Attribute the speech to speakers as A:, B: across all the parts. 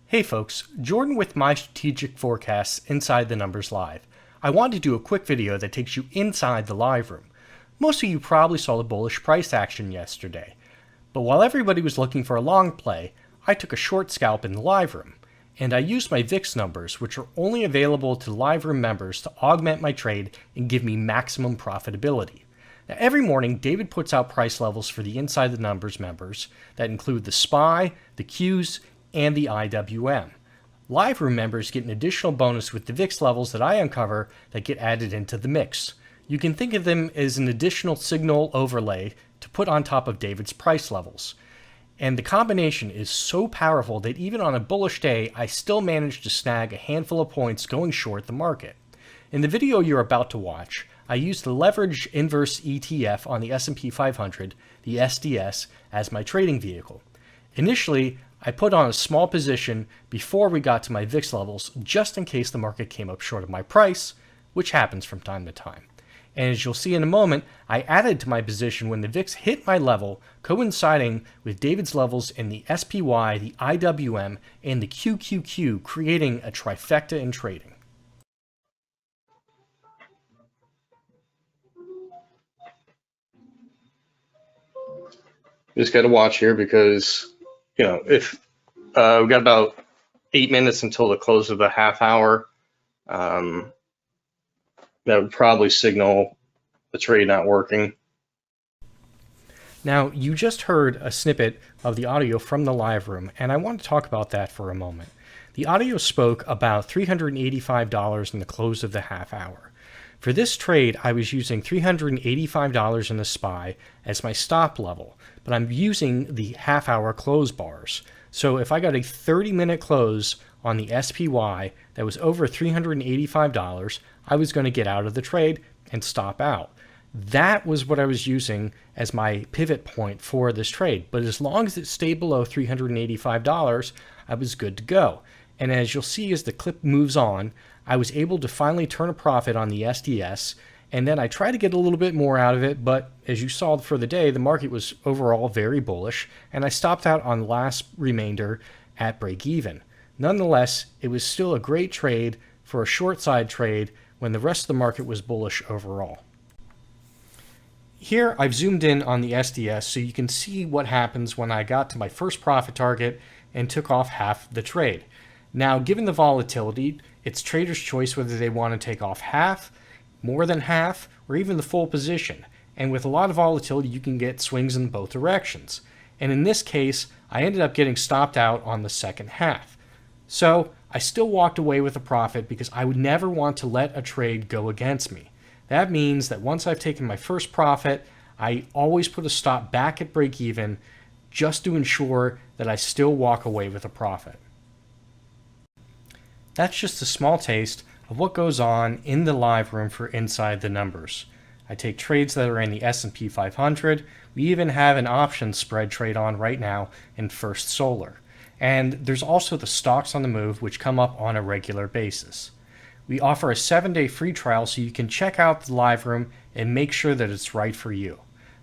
A: Hey folks, Jordan with my strategic forecasts Inside the Numbers Live. I wanted to do a quick video that takes you inside the live room. Most of you probably saw the bullish price action yesterday. But while everybody was looking for a long play, I took a short scalp in the live room. And I used my VIX numbers, which are only available to live room members, to augment my trade and give me maximum profitability. Now, every morning, David puts out price levels for the Inside the Numbers members that include the SPY, the Qs, and the IWM. Live room members get an additional bonus with the VIX levels that I uncover that get added into the mix. You can think of them as an additional signal overlay to put on top of David's price levels. And the combination is so powerful that even on a bullish day, I still managed to snag a handful of points going short the market. In the video you're about to watch, I used the leverage inverse ETF on the S&P 500, the SDS, as my trading vehicle. Initially, I put on a small position before we got to my VIX levels just in case the market came up short of my price, which happens from time to time. And as you'll see in a moment, I added to my position when the VIX hit my level, coinciding with David's levels in the SPY, the IWM, and the QQQ, creating a trifecta in trading.
B: Just got to watch here because, if we got about 8 minutes until the close of the half hour, that would probably signal the trade not working.
A: Now, you just heard a snippet of the audio from the live room, and I want to talk about that for a moment. The audio spoke about $385 in the close of the half hour. For this trade, I was using $385 in the SPY as my stop level, but I'm using the half-hour close bars. So if I got a 30-minute close on the SPY that was over $385, I was going to get out of the trade and stop out. That was what I was using as my pivot point for this trade. But as long as it stayed below $385, I was good to go. And as you'll see as the clip moves on, I was able to finally turn a profit on the SDS, and then I tried to get a little bit more out of it, but as you saw for the day, the market was overall very bullish, and I stopped out on the last remainder at break even. Nonetheless, it was still a great trade for a short side trade when the rest of the market was bullish overall. Here I've zoomed in on the SDS so you can see what happens when I got to my first profit target and took off half the trade. Now, given the volatility, it's trader's choice whether they want to take off half, more than half, or even the full position. And with a lot of volatility, you can get swings in both directions. And in this case, I ended up getting stopped out on the second half. So I still walked away with a profit because I would never want to let a trade go against me. That means that once I've taken my first profit, I always put a stop back at break even just to ensure that I still walk away with a profit. That's just a small taste of what goes on in the live room for Inside the Numbers. I take trades that are in the S&P 500. We even have an options spread trade on right now in First Solar. And there's also the stocks on the move, which come up on a regular basis. We offer a 7-day free trial so you can check out the live room and make sure that it's right for you.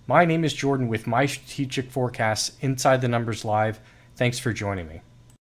A: My name is Jordan with my strategic forecasts Inside the Numbers Live. Thanks for joining me.